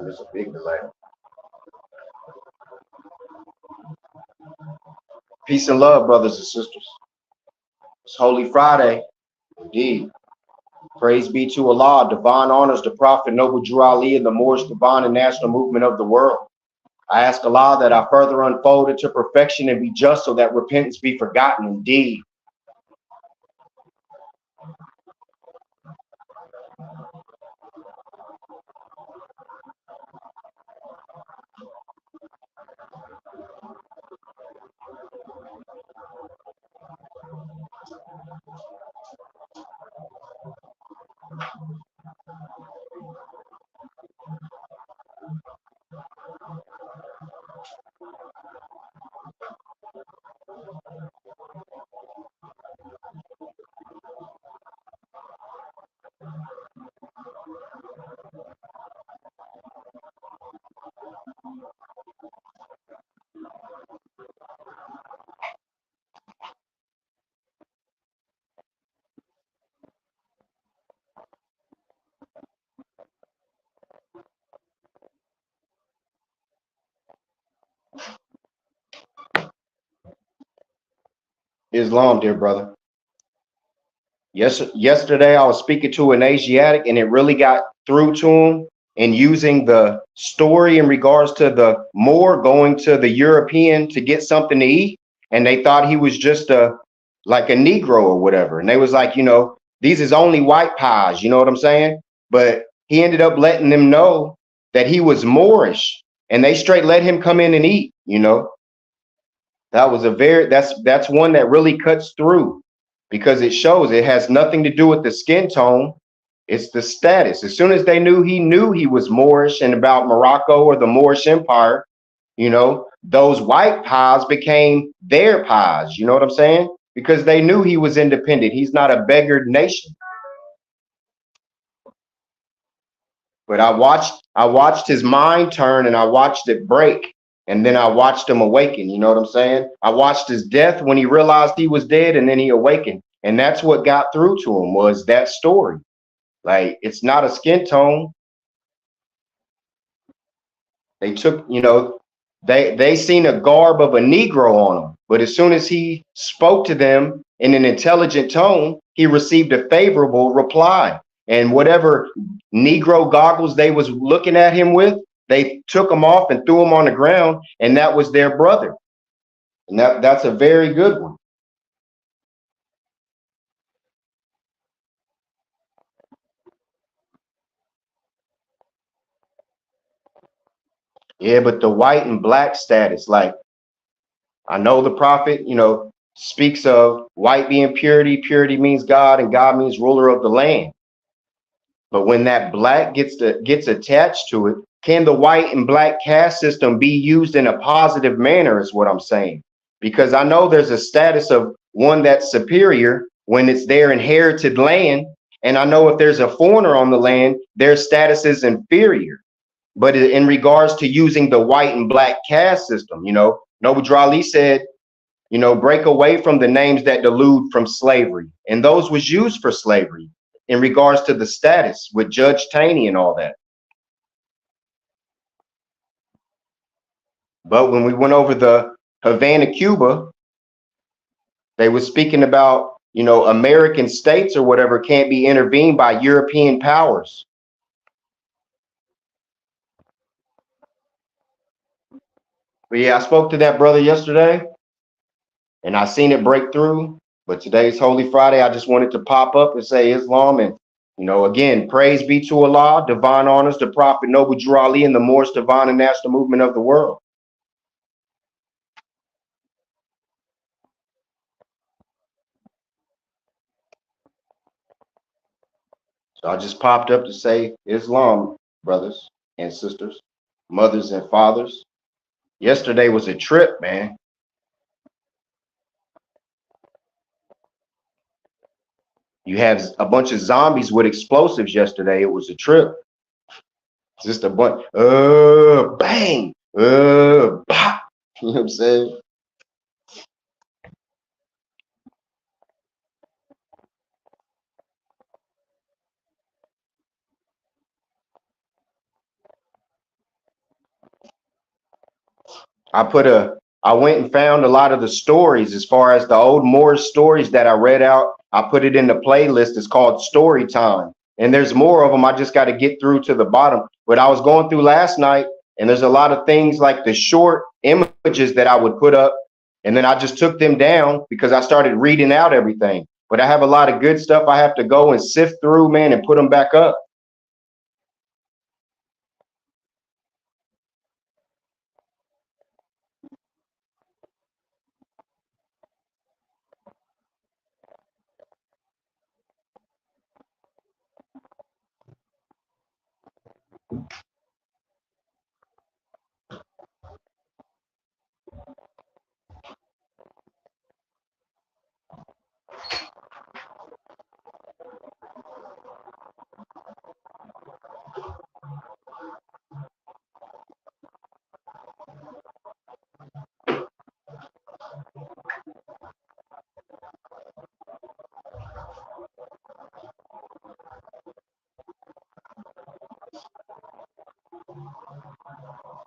There's a big delay. Peace and love, brothers and sisters. It's Holy Friday, indeed. Praise be to Allah, divine honors the Prophet Noble Drew Ali and the Moorish divine and national movement of the world. I ask Allah that I further unfold it to perfection and be just so that repentance be forgotten indeed. Islam, dear brother. Yes, yesterday I was speaking to an Asiatic and it really got through to him, and using the story in regards to the Moor going to the European to get something to eat, and they thought he was just like a Negro or whatever. And they was like, these is only white pies, you know what I'm saying? But he ended up letting them know that he was Moorish. and they straight let him come in and eat. That was that's one that really cuts through, because it shows it has nothing to do with the skin tone. It's the status. As soon as they knew he was Moorish and about Morocco or the Moorish Empire, those white pies became their pies. You know what I'm saying? Because they knew he was independent. He's not a beggared nation. But I watched his mind turn, and I watched it break, and then I watched him awaken. You know what I'm saying? I watched his death when he realized he was dead, and then he awakened. And that's what got through to him, was that story. Like, it's not a skin tone. They took, they seen a garb of a Negro on him, but as soon as he spoke to them in an intelligent tone, he received a favorable reply. And whatever Negro goggles they was looking at him with, they took them off and threw them on the ground, and that was their brother. And that's a very good one. Yeah, but the white and black status, like, I know the prophet, speaks of white being purity. Purity means God, and God means ruler of the land. But when that black gets attached to it, can the white and black caste system be used in a positive manner, is what I'm saying. Because I know there's a status of one that's superior when it's their inherited land. And I know if there's a foreigner on the land, their status is inferior. But in regards to using the white and black caste system, Noble Drew Ali said, break away from the names that delude from slavery. And those was used for slavery in regards to the status with Judge Taney and all that. But when we went over the Havana, Cuba, they were speaking about, American states or whatever can't be intervened by European powers. But yeah, I spoke to that brother yesterday, and I seen it break through. But today's Holy Friday. I just wanted to pop up and say Islam. And, again, praise be to Allah, divine honors the Prophet Noble Drew Ali, and the Moorish divine and national movement of the world. So I just popped up to say Islam, brothers and sisters, mothers and fathers. Yesterday was a trip, man. You have a bunch of zombies with explosives yesterday. It was a trip. Just a bunch, bang, pop. You know what I'm saying? I went and found a lot of the stories as far as the old Moorish stories that I read out. I put it in the playlist. It's called Story Time. And there's more of them. I just got to get through to the bottom. But I was going through last night, and there's a lot of things like the short images that I would put up. And then I just took them down because I started reading out everything. But I have a lot of good stuff I have to go and sift through, man, and put them back up.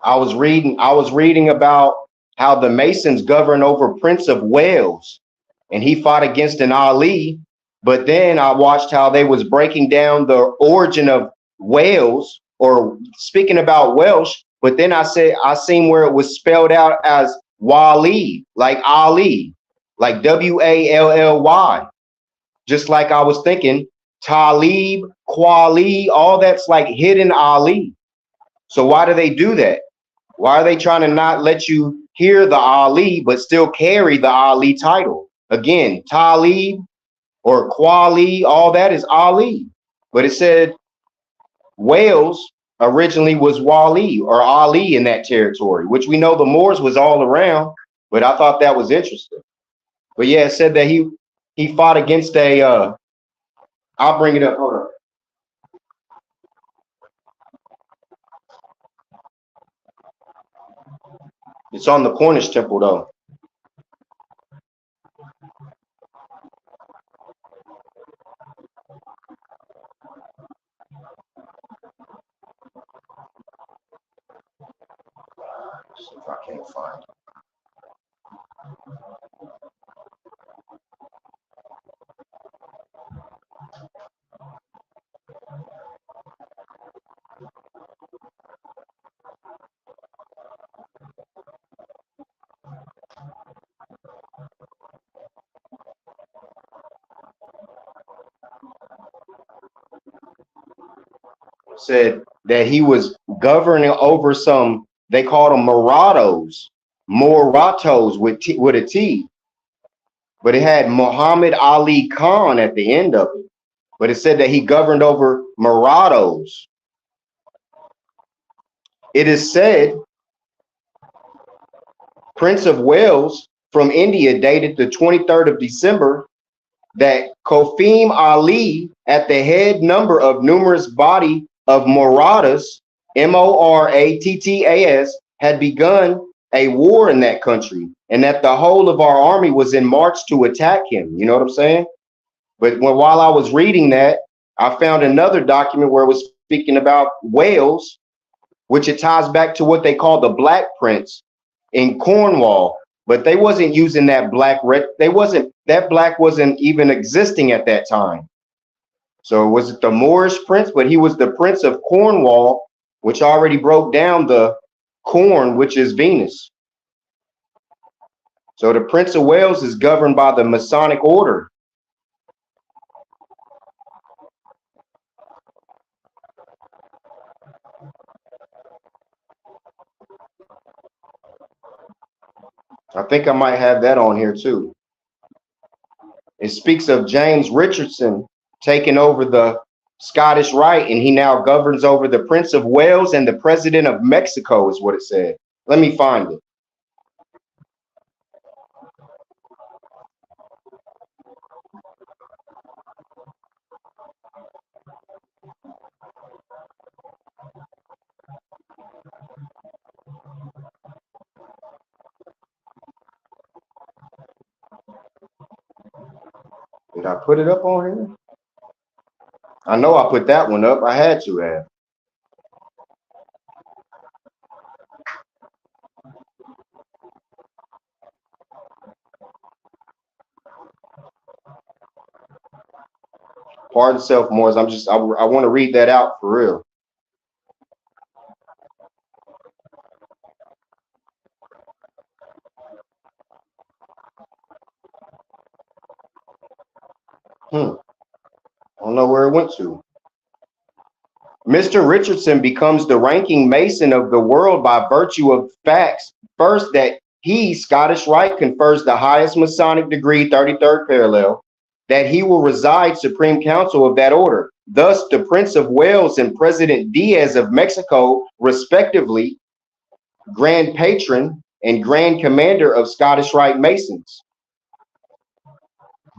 I was reading about how the Masons govern over Prince of Wales, and he fought against an Ali. But then I watched how they was breaking down the origin of Wales, or speaking about Welsh. But then I seen where it was spelled out as Wali, like Ali, like Wally. Just like I was thinking, Talib, Kwali, all that's like hidden Ali. So why do they do that? Why are they trying to not let you hear the Ali, but still carry the Ali title? Again, Talib or Kwali, all that is Ali. But it said Wales originally was Wali or Ali in that territory, which we know the Moors was all around. But I thought that was interesting. But yeah, it said that he fought against a. I'll bring it up. Hold on. It's on the Cornish Temple though. See if I can't find it. Said that he was governing over some. They called them Moratos with a T, but it had Muhammad Ali Khan at the end of it. But it said that he governed over Morados. It is said Prince of Wales from India dated the 23rd of December that Kofim Ali at the head number of numerous body of Morattas, Morattas, had begun a war in that country and that the whole of our army was in march to attack him. You know what I'm saying? But while I was reading that, I found another document where it was speaking about Wales, which it ties back to what they call the Black Prince in Cornwall. But they wasn't using that that black wasn't even existing at that time. So was it the Moorish prince? But he was the Prince of Cornwall, which already broke down the corn, which is Venus. So the Prince of Wales is governed by the Masonic order. I think I might have that on here too. It speaks of James Richardson taking over the Scottish Rite, and he now governs over the Prince of Wales and the President of Mexico, is what it said. Let me find it. Did I put it up on here? I know I put that one up. I had to have. Pardon self, Morris. I want to read that out for real. I don't know where it went to. Mr. Richardson becomes the ranking Mason of the world by virtue of facts. First, that he, Scottish Rite, confers the highest Masonic degree, 33rd parallel, that he will reside Supreme Council of that order. Thus, the Prince of Wales and President Diaz of Mexico, respectively, Grand Patron and Grand Commander of Scottish Rite Masons.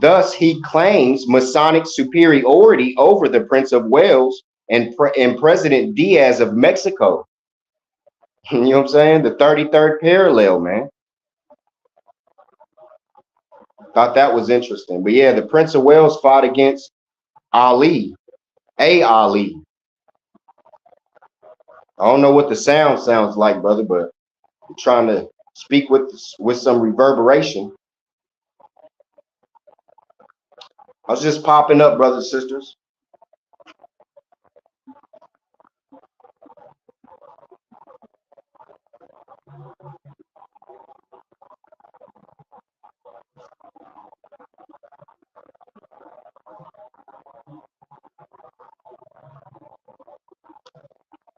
Thus, he claims Masonic superiority over the Prince of Wales and President Diaz of Mexico. You know what I'm saying? The 33rd parallel, man. Thought that was interesting. But yeah, the Prince of Wales fought against Ali, Ali. I don't know what the sound sounds like, brother, but I'm trying to speak with some reverberation. I was just popping up, brothers and sisters.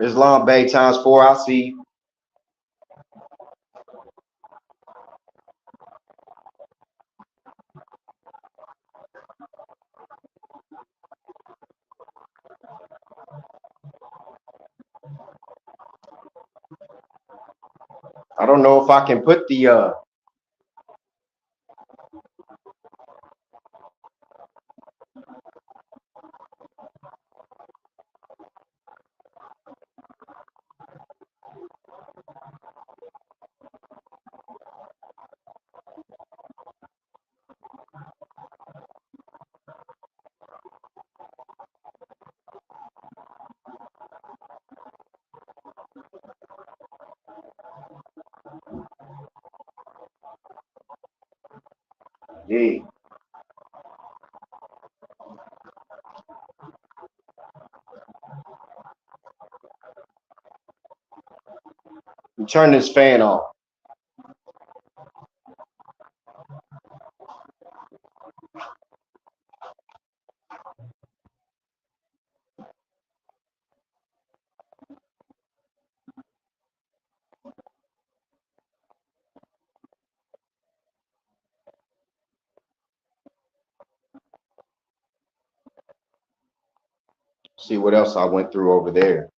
Islam Bay times 4. I see. I don't know if I can put the yeah. Turn this fan off. See what else I went through over there.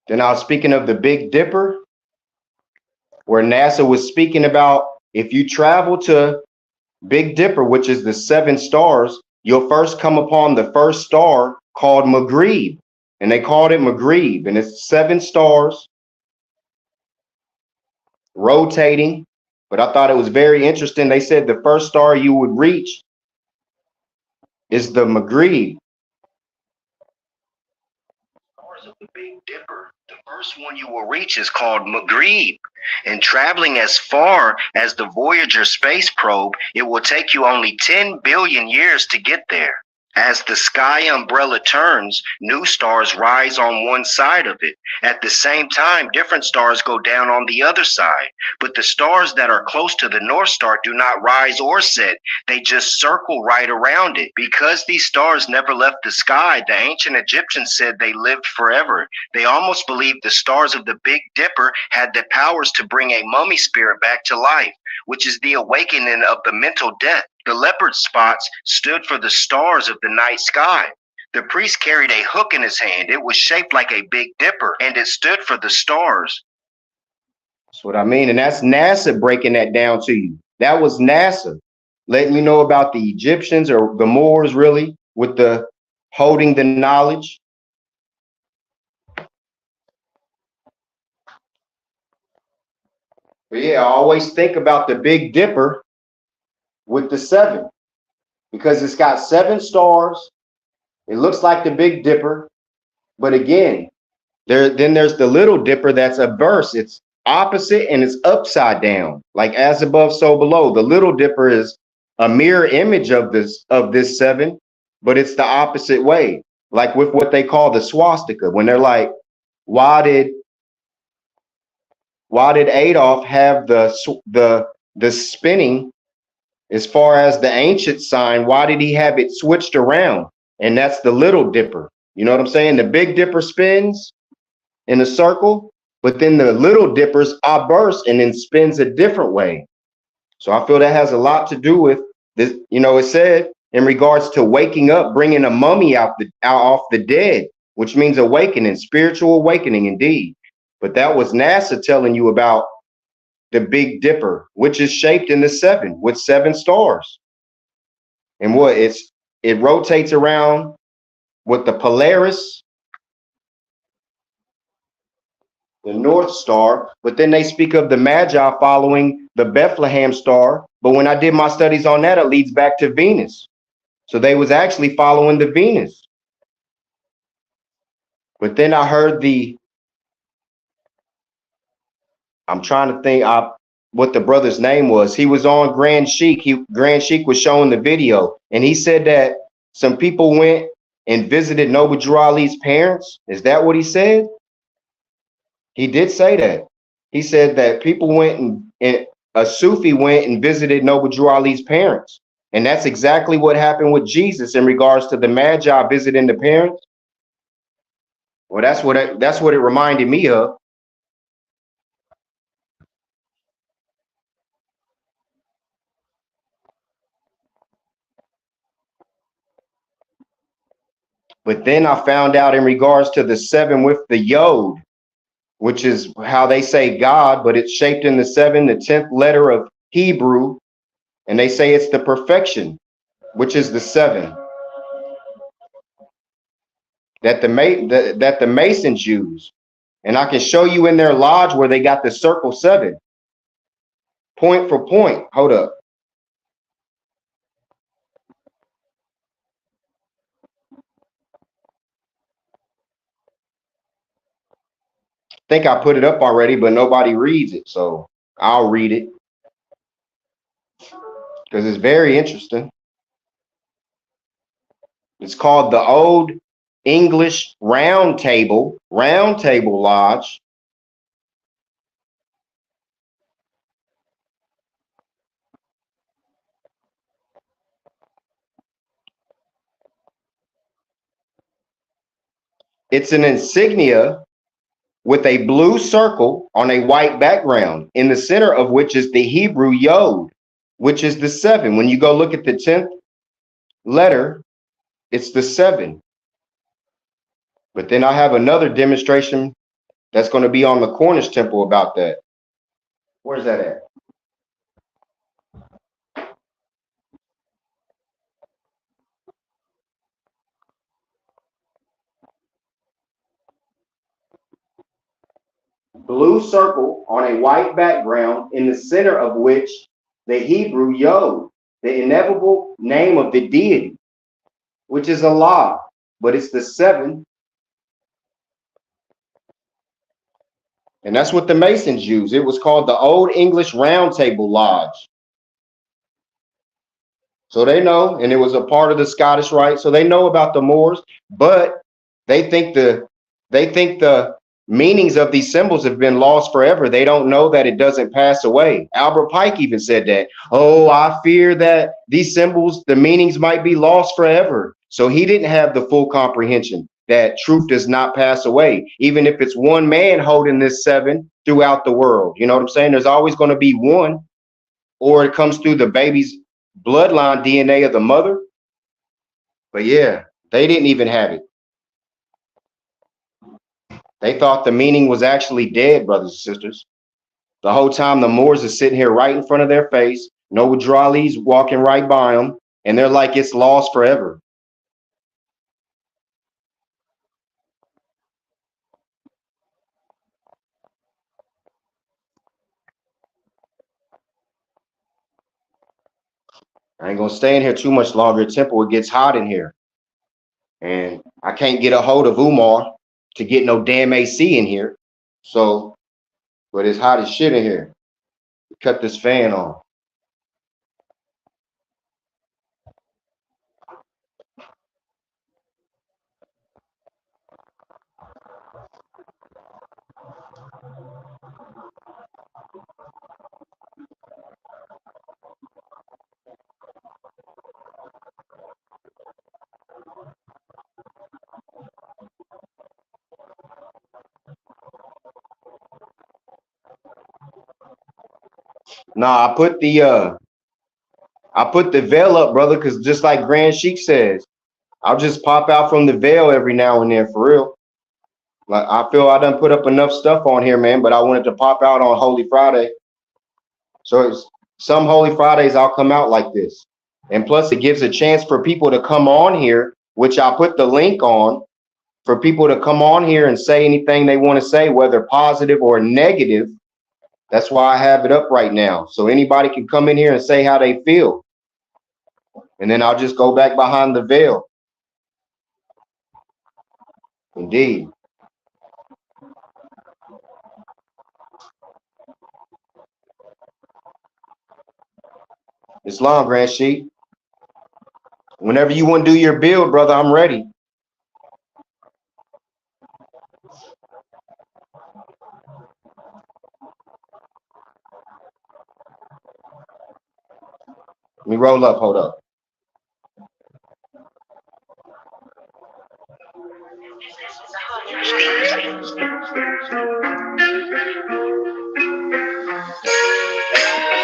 Then I was speaking of the Big Dipper, where NASA was speaking about if you travel to Big Dipper, which is the seven stars, you'll first come upon the first star called Maghreb. And they called it Maghreb. And it's seven stars rotating. But I thought it was very interesting. They said the first star you would reach is the Maghreb. Stars of the Big Dipper. The first one you will reach is called Maghreb. And traveling as far as the Voyager space probe, it will take you only 10 billion years to get there. As the sky umbrella turns, new stars rise on one side of it. At the same time, different stars go down on the other side. But the stars that are close to the North Star do not rise or set. They just circle right around it. Because these stars never left the sky, the ancient Egyptians said they lived forever. They almost believed the stars of the Big Dipper had the powers to bring a mummy spirit back to life, which is the awakening of the mental death. The leopard spots stood for the stars of the night sky. The priest carried a hook in his hand. It was shaped like a Big Dipper, and it stood for the stars. That's what I mean. And that's NASA breaking that down to you. That was NASA letting you know about the Egyptians or the Moors, really, with the holding the knowledge. But yeah, I always think about the Big Dipper with the seven because it's got seven stars. It looks like the Big Dipper, but again, there's the Little Dipper that's a verse. It's opposite and it's upside down, like as above, so below. The Little Dipper is a mirror image of this seven, but it's the opposite way. Like with what they call the swastika, when they're like, why did Adolf have the spinning as far as the ancient sign? Why did he have it switched around? And that's the Little Dipper. You know what I'm saying? The Big Dipper spins in a circle, but then the Little Dipper's obverse and then spins a different way. So I feel that has a lot to do with this. You know, it said in regards to waking up, bringing a mummy out off the dead, which means awakening, spiritual awakening indeed. But that was NASA telling you about the Big Dipper, which is shaped in the seven with seven stars. And it rotates around with the Polaris, the North Star, but then they speak of the Magi following the Bethlehem star. But when I did my studies on that, it leads back to Venus. So they was actually following the Venus. But then I heard I'm trying to think what the brother's name was. He was on Grand Sheik. Grand Sheik was showing the video, and he said that some people went and visited Noble Drew Ali's parents. Is that what he said? He did say that. He said that people went and a Sufi went and visited Noble Drew Ali's parents. And that's exactly what happened with Jesus in regards to the Magi visiting the parents. Well, that's what it reminded me of. But then I found out in regards to the 7 with the yod, which is how they say God, but it's shaped in the 7, the 10th letter of Hebrew, and they say it's the perfection, which is the 7 that the Masons use. And I can show you in their lodge where they got the circle 7, point for point. Hold up. I think I put it up already, but nobody reads it, so I'll read it because it's very interesting. It's called the Old English Round Table Lodge. It's an insignia with a blue circle on a white background, in the center of which is the Hebrew yod, which is the 7. When you go look at the 10th letter, it's the 7. But then I have another demonstration that's going to be on the Cornish temple about that. Where's that at? Blue circle on a white background, in the center of which the Hebrew yod, the ineffable name of the deity, which is Allah, but it's the 7. And that's what the Masons use. It was called the Old English Round Table Lodge. So they know, and it was a part of the Scottish Rite. So they know about the Moors, but they think the meanings of these symbols have been lost forever. They don't know that it doesn't pass away. Albert Pike even said that. Oh, I fear that these symbols, the meanings might be lost forever. So he didn't have the full comprehension that truth does not pass away, even if it's one man holding this 7 throughout the world. You know what I'm saying? There's always going to be one, or it comes through the baby's bloodline DNA of the mother. But yeah, they didn't even have it. They thought the meaning was actually dead, brothers and sisters. The whole time the Moors are sitting here right in front of their face, no Drali's walking right by them, and they're like it's lost forever. I ain't gonna stay in here too much longer. Temple, it gets hot in here. And I can't get a hold of Umar to get no damn AC in here. So, but it's hot as shit in here. Cut this fan on. Nah, I put the veil up, brother, because just like Grand Sheik says, I'll just pop out from the veil every now and then, for real. Like I feel I done put up enough stuff on here, man, but I wanted to pop out on Holy Friday. So it's some Holy Fridays I'll come out like this. And plus it gives a chance for people to come on here, which I'll put the link on, for people to come on here and say anything they want to say, whether positive or negative. That's why I have it up right now. So anybody can come in here and say how they feel. And then I'll just go back behind the veil. Indeed. Islam, Grand Sheik. Whenever you want to do your build, brother, I'm ready. Let me roll up. Hold up.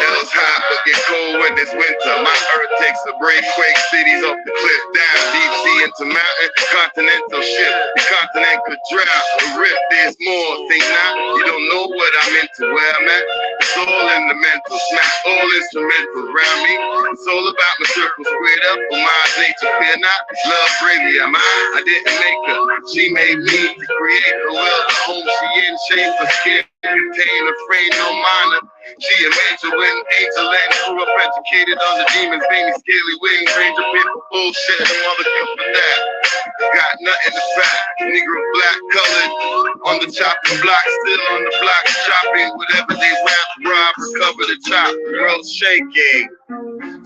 Hell's hot, but get cold when it's winter. My earth takes a break, quake cities off the cliff down. Deep sea and to mountain, continental shift. The continent could drown, the rift, there's more. Think not, you don't know what I'm into, where I'm at. It's all in the mental, smack all instrumental around me. It's all about my circle squared up for my nature. Fear not, love bravely. Am I didn't make her, she made me to create her will. The home she in, shape for skin, contain a frame, no minor. She a major win, angel and grew up educated on the demons, veiny, scaly wings, ranger paper bullshit, mother for that. Got nothing to back, Negro black colored, on the chopping block, still on the block, chopping whatever they rap, rob, recover the chop, world shaking.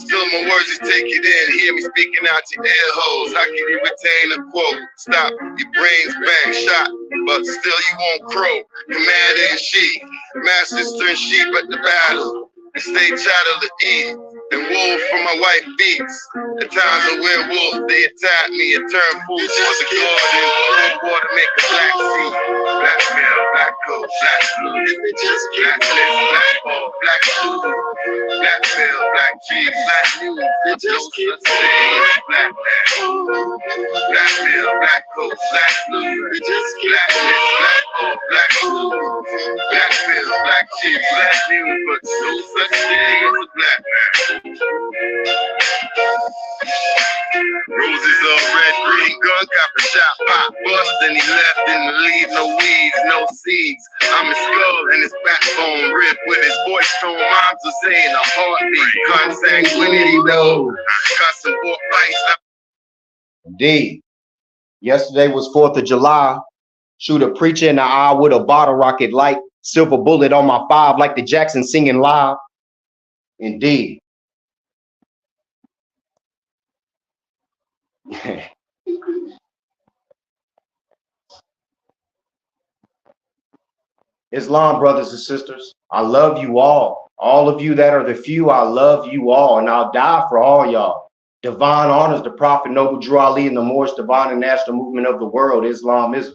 Still my words just take it in, hear me speaking out your ear holes. How can you retain a quote? Stop, your brains bang, shot, but still you won't crow. Commander in chief, masters turn sheep at the battle, and stay chattel to eat, and wolf for my white beats. At times a werewolf, they attack me and turn food for the garden. Water make a black sea. Black male, black coat, black blue. Black list, black ball, black blue. Black male, black cheese, black news. It's no such thing as black man. Black male, black coat, black blue. Black list, black ball, black blue. Black male, black cheese, black news. But no such thing as a black man. Roses are red, green, gun, copper shot, pop, bust, and he left in the lead, no weeds, no seeds. I'm his skull and his backbone ripped with his voice tone. Moms are saying a heartbeat, consanguinity, though. Custom for fights. Indeed. Yesterday was 4th of July. Shoot a preacher in the eye with a bottle rocket light. Silver bullet on my 5 like the Jackson singing live. Indeed. Islam, brothers and sisters, I love you all. All of you that are the few, I love you all, and I'll die for all y'all. Divine honors the Prophet Noble Drew Ali and the Moorish divine and national movement of the world, Islamism.